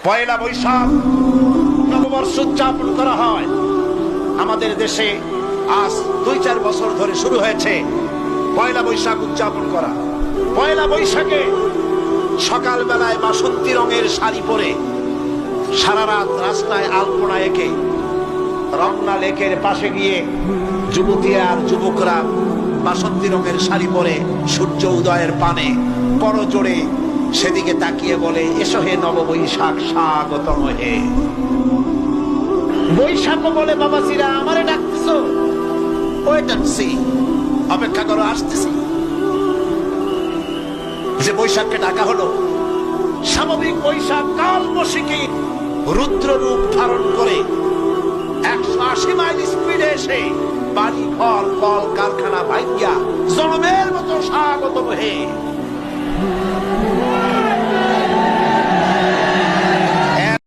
পয়লা বৈশাখ নববর্ষ উদযাপন করা হয় আমাদের দেশে। আজ 2-4 বছর ধরে শুরু হয়েছে পয়লা বৈশাখ উদযাপন করা। পয়লা বৈশাখে সকাল বেলায় বাসন্তী রঙের শাড়ি পরে সারা রাত রাস্তায় আলপনা এঁকে রমনা লেকের পাশে গিয়ে যুবতী আর যুবকরা বাসন্তী রঙের শাড়ি পরে সূর্য উদয়ের পানে করজোড়ে সেদিকে তাকিয়ে বলে, এসো হে নববৈশাখ স্বাগতম হে। বৈশাখ বলে, বাবাজিরা আমারে ডাকতেছো? ওয়েট এন্ড সি, অপেক্ষা করো, আসতেছি। যে বৈশাখকে ডাকা হলো, স্বাভাবিক বৈশাখ কালবৈশাখী রুদ্র রূপ ধারণ করে 180 মাইল স্পিডে এসে বাড়ি ঘর কল কারখানা ভাঙ্গিয়া জনমের মতো স্বাগতম হে।